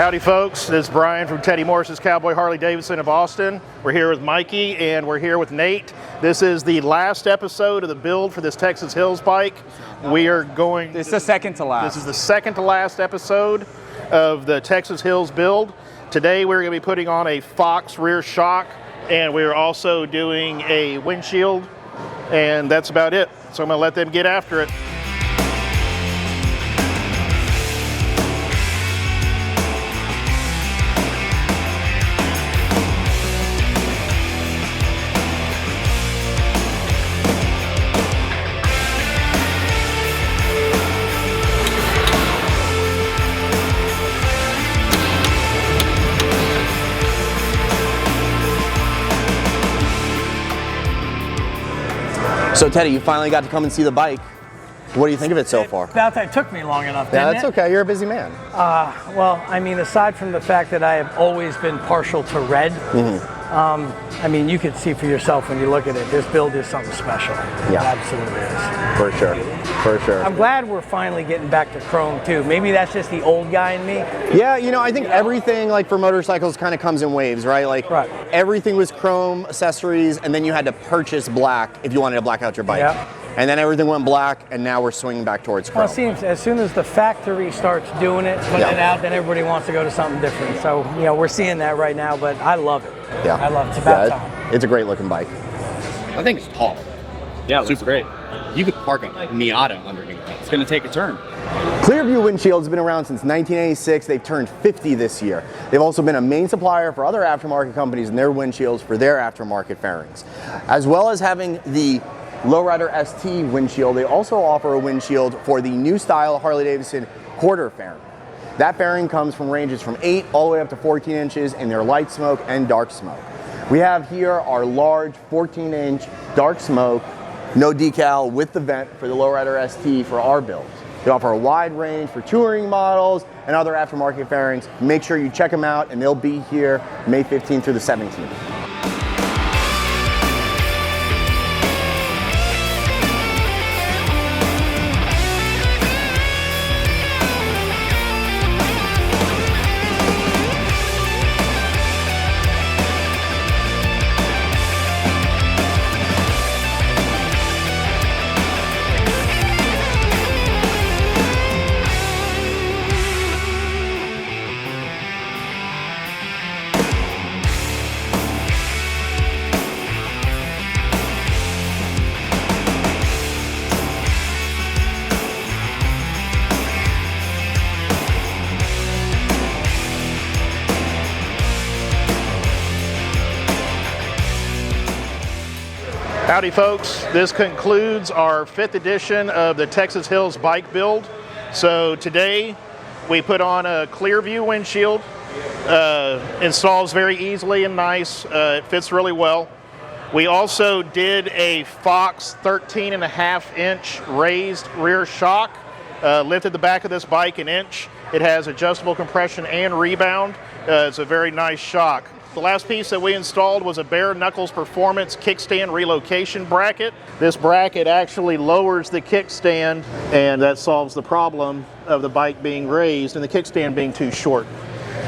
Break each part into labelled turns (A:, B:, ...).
A: Howdy folks, this is Brian from Teddy Morse's Cowboy Harley Davidson of Austin. We're here with Mikey and we're here with Nate. This is the last episode of the build for this Texas Hills bike.
B: This is the second to last.
A: This is the second to last episode of the Texas Hills build. Today we're going to be putting on a Fox rear shock, and we're also doing a windshield, and that's about it. So I'm going to let them get after it.
C: So Teddy, you finally got to come and see the bike. What do you think of it so far?
D: That took me long enough,
C: Yeah,
D: didn't
C: that's
D: it?
C: okay. You're a busy man.
D: Well, I mean, aside from the fact that I have always been partial to red, I mean, you can see for yourself when you look at it, this build is something special.
C: Yeah.
D: It absolutely is.
C: For sure. For sure.
D: I'm glad we're finally getting back to chrome, too. Maybe that's just the old guy in me.
C: Yeah, you know, I think everything, like for motorcycles, kind of comes in waves, right? Like everything was chrome accessories, and then you had to purchase black if you wanted to black out your bike.
D: Yeah.
C: And then everything went black, and now we're swinging back towards chrome.
D: Well, it seems as soon as the factory starts doing it, putting it out, then everybody wants to go to something different. So, you know, we're seeing that right now, but I love it.
C: Yeah.
D: I love it. It's about time.
C: It's a great looking bike.
E: I think it's tall.
B: Yeah, it looks great.
E: You could park a Miata underneath it.
B: It's going to take a turn.
C: Clearview Windshields have been around since 1986. They've turned 50 this year. They've also been a main supplier for other aftermarket companies and their windshields for their aftermarket fairings. As well as having the Lowrider ST windshield, they also offer a windshield for the new style Harley Davidson quarter fairing. That fairing comes from ranges from 8 all the way up to 14 inches in their light smoke and dark smoke. We have here our large 14-inch dark smoke, no decal with the vent for the Lowrider ST for our builds. They offer a wide range for touring models and other aftermarket fairings. Make sure you check them out, and they'll be here May 15th through the 17th.
A: Howdy folks, this concludes our 5th edition of the Texas Hills bike build. So today we put on a Clearview windshield. Installs very easily and nice. It fits really well. We also did a Fox 13.5-inch raised rear shock. Lifted the back of this bike an inch. It has adjustable compression and rebound. It's a very nice shock. The last piece that we installed was a bare knuckles performance kickstand relocation bracket. This bracket actually lowers the kickstand, and that solves the problem of the bike being raised and the kickstand being too short.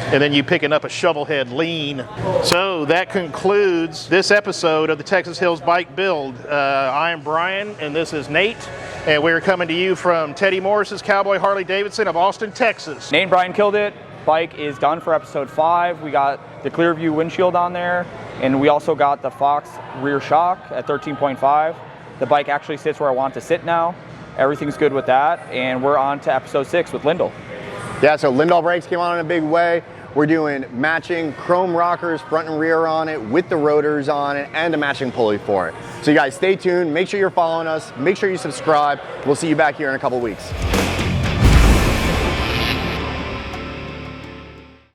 A: And then you picking up a shovel head lean. So that concludes this episode of the Texas Hills bike build. I am Brian, and this is Nate, and we're coming to you from Teddy Morse's Cowboy Harley Davidson of Austin, Texas.
B: Nate and Brian killed it. Bike is done for episode 5. We got the Clearview windshield on there, and we also got the Fox rear shock at 13.5. The bike actually sits where I want it to sit now. Everything's good with that, and we're on to episode 6 with Lindell.
C: Yeah, so Lindell brakes came on in a big way. We're doing matching chrome rockers front and rear on it with the rotors on it and a matching pulley for it. So you guys stay tuned, make sure you're following us, make sure you subscribe. We'll see you back here in a couple weeks.